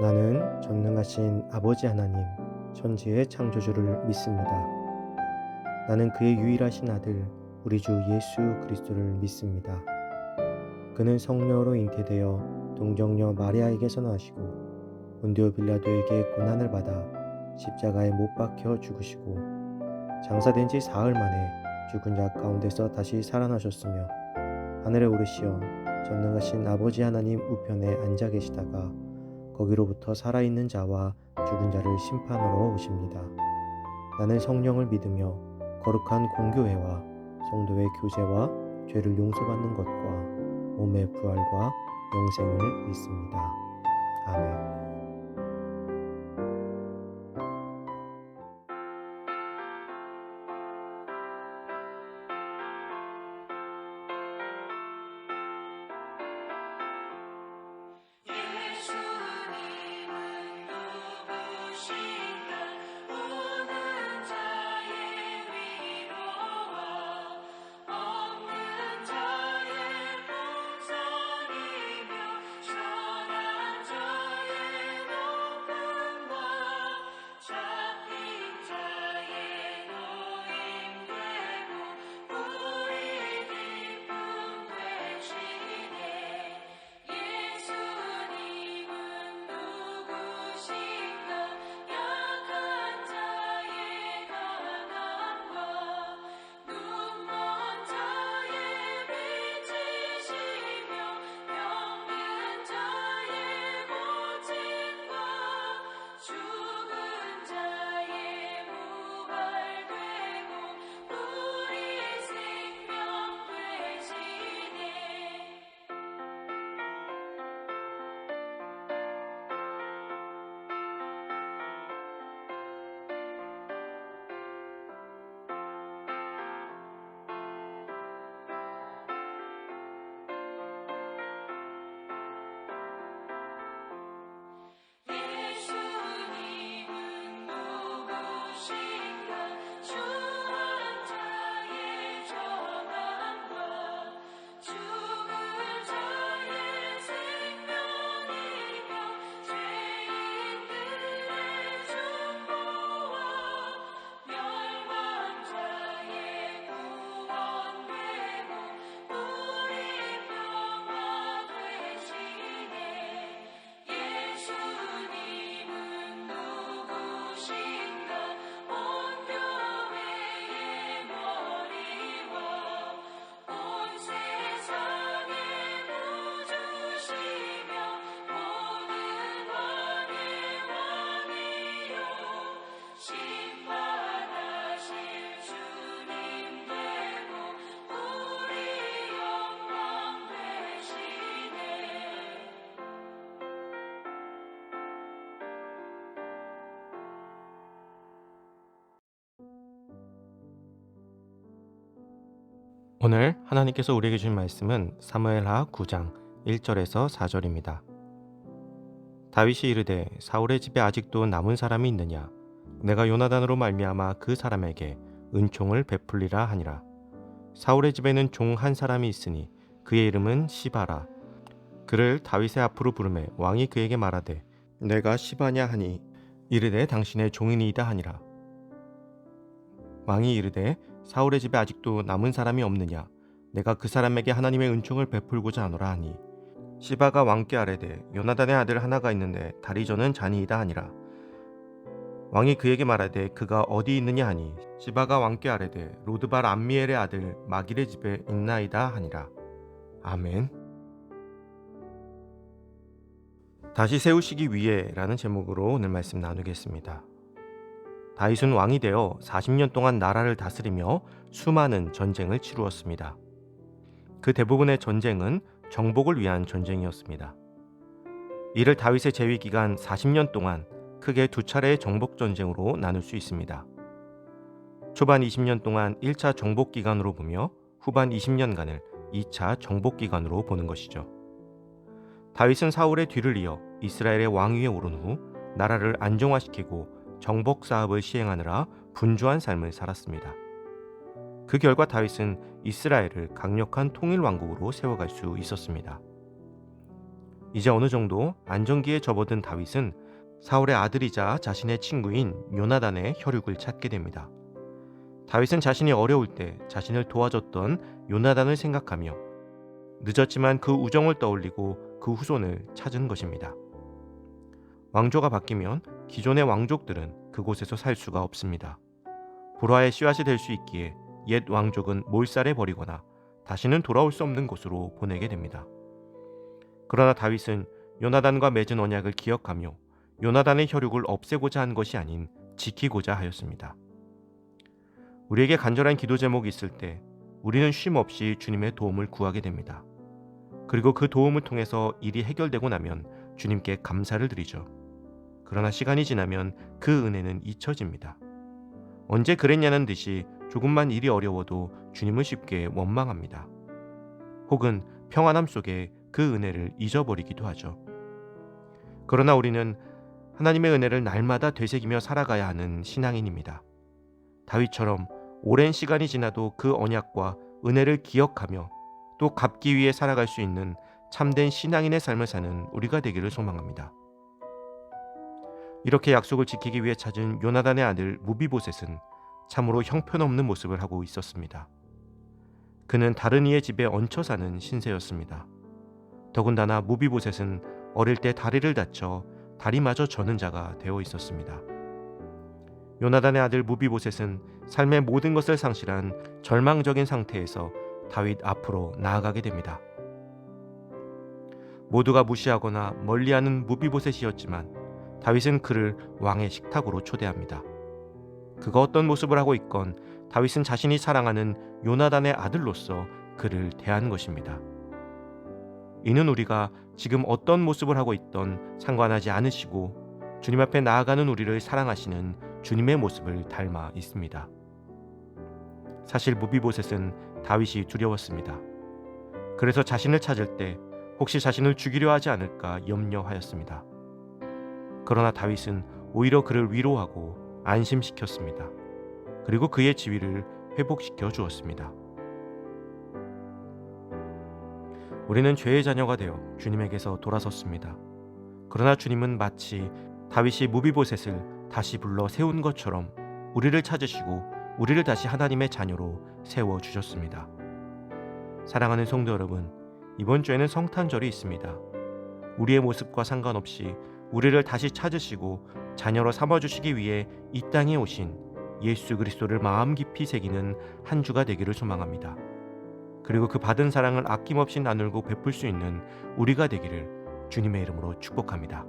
나는 전능하신 아버지 하나님, 천지의 창조주를 믿습니다. 나는 그의 유일하신 아들, 우리 주 예수 그리스도를 믿습니다. 그는 성령으로 잉태되어 동정녀 마리아에게서 나시고 본디오 빌라도에게 고난을 받아 십자가에 못 박혀 죽으시고 장사된 지 사흘 만에 죽은 자 가운데서 다시 살아나셨으며 하늘에 오르시어 전능하신 아버지 하나님 우편에 앉아 계시다가 거기로부터 살아있는 자와 죽은 자를 심판하러 오십니다. 나는 성령을 믿으며 거룩한 공교회와 성도의 교제와 죄를 용서받는 것과 몸의 부활과 영생을 믿습니다. 아멘. 예수님은 누구신가 우는 자의 위로와 없는 자의 풍성이며 선한 자의 높음과 잡힌 자의 노임되고 우리 기쁨 되시네. 예수님은 누구신가 약한 자의 강함과 눈먼 자의 빛이시며 병든 자의 고침과 죽은 자의 부활되고 우리 생명 되시네. 예수님은 누구신가 주한 자의 정함과 죽은 자의 생명이며 죄인들의 중보와 멸망 자의 구원되고 우리 평화 되시네. 예수님은 누구신가 온 교회의 머리와 온 세상의 구주시며 모든 왕의 왕이요 심판하실 주님 되고 우리 영광 되시네. 오늘 하나님께서 우리에게 주신 말씀은 사무엘하 9장 1절에서 4절입니다. 다윗이 이르되 사울의 집에 아직도 남은 사람이 있느냐? 내가 요나단으로 말미암아 그 사람에게 은총을 베풀리라 하니라. 사울의 집에는 종 한 사람이 있으니 그의 이름은 시바라. 그를 다윗의 앞으로 부르매 왕이 그에게 말하되 내가 시바냐 하니 이르되 당신의 종이니이다 하니라. 왕이 이르되 사울의 집에 아직도 남은 사람이 없느냐? 내가 그 사람에게 하나님의 은총을 베풀고자 하노라 하니 시바가 왕께 아뢰되 요나단의 아들 하나가 있는데 다리 저는 자니이다 하니라. 왕이 그에게 말하되 그가 어디 있느냐 하니 시바가 왕께 아뢰되 로드발 암미엘의 아들 마길의 집에 있나이다 하니라. 아멘. 다시 세우시기 위해 라는 제목으로 오늘 말씀 나누겠습니다. 다윗은 왕이 되어 40년 동안 나라를 다스리며 수많은 전쟁을 치루었습니다. 그 대부분의 전쟁은 정복을 위한 전쟁이었습니다. 이를 다윗의 재위 기간 40년 동안 크게 두 차례의 정복 전쟁으로 나눌 수 있습니다. 초반 20년 동안 1차 정복 기간으로 보며 후반 20년간을 2차 정복 기간으로 보는 것이죠. 다윗은 사울의 뒤를 이어 이스라엘의 왕위에 오른 후 나라를 안정화시키고 정복 사업을 시행하느라 분주한 삶을 살았습니다. 그 결과 다윗은 이스라엘을 강력한 통일 왕국으로 세워갈 수 있었습니다. 이제 어느 정도 안정기에 접어든 다윗은 사울의 아들이자 자신의 친구인 요나단의 혈육을 찾게 됩니다. 다윗은 자신이 어려울 때 자신을 도와줬던 요나단을 생각하며 늦었지만 그 우정을 떠올리고 그 후손을 찾은 것입니다. 왕조가 바뀌면 기존의 왕족들은 그곳에서 살 수가 없습니다. 불화의 씨앗이 될 수 있기에 옛 왕족은 몰살해 버리거나 다시는 돌아올 수 없는 곳으로 보내게 됩니다. 그러나 다윗은 요나단과 맺은 언약을 기억하며 요나단의 혈육을 없애고자 한 것이 아닌 지키고자 하였습니다. 우리에게 간절한 기도 제목이 있을 때 우리는 쉼 없이 주님의 도움을 구하게 됩니다. 그리고 그 도움을 통해서 일이 해결되고 나면 주님께 감사를 드리죠. 그러나 시간이 지나면 그 은혜는 잊혀집니다. 언제 그랬냐는 듯이 조금만 일이 어려워도 주님을 쉽게 원망합니다. 혹은 평안함 속에 그 은혜를 잊어버리기도 하죠. 그러나 우리는 하나님의 은혜를 날마다 되새기며 살아가야 하는 신앙인입니다. 다윗처럼 오랜 시간이 지나도 그 언약과 은혜를 기억하며 또 갚기 위해 살아갈 수 있는 참된 신앙인의 삶을 사는 우리가 되기를 소망합니다. 이렇게 약속을 지키기 위해 찾은 요나단의 아들 무비보셋은 참으로 형편없는 모습을 하고 있었습니다. 그는 다른 이의 집에 얹혀 사는 신세였습니다. 더군다나 무비보셋은 어릴 때 다리를 다쳐 다리마저 저는 자가 되어 있었습니다. 요나단의 아들 무비보셋은 삶의 모든 것을 상실한 절망적인 상태에서 다윗 앞으로 나아가게 됩니다. 모두가 무시하거나 멀리하는 무비보셋이었지만 다윗은 그를 왕의 식탁으로 초대합니다. 그가 어떤 모습을 하고 있건 다윗은 자신이 사랑하는 요나단의 아들로서 그를 대한 것입니다. 이는 우리가 지금 어떤 모습을 하고 있던 상관하지 않으시고 주님 앞에 나아가는 우리를 사랑하시는 주님의 모습을 닮아 있습니다. 사실 무비보셋은 다윗이 두려웠습니다. 그래서 자신을 찾을 때 혹시 자신을 죽이려 하지 않을까 염려하였습니다. 그러나 다윗은 오히려 그를 위로하고 안심시켰습니다. 그리고 그의 지위를 회복시켜 주었습니다. 우리는 죄의 자녀가 되어 주님에게서 돌아섰습니다. 그러나 주님은 마치 다윗이 무비보셋을 다시 불러 세운 것처럼 우리를 찾으시고 우리를 다시 하나님의 자녀로 세워주셨습니다. 사랑하는 성도 여러분, 이번 주에는 성탄절이 있습니다. 우리의 모습과 상관없이 우리를 다시 찾으시고 자녀로 삼아주시기 위해 이 땅에 오신 예수 그리스도를 마음 깊이 새기는 한 주가 되기를 소망합니다. 그리고 그 받은 사랑을 아낌없이 나누고 베풀 수 있는 우리가 되기를 주님의 이름으로 축복합니다.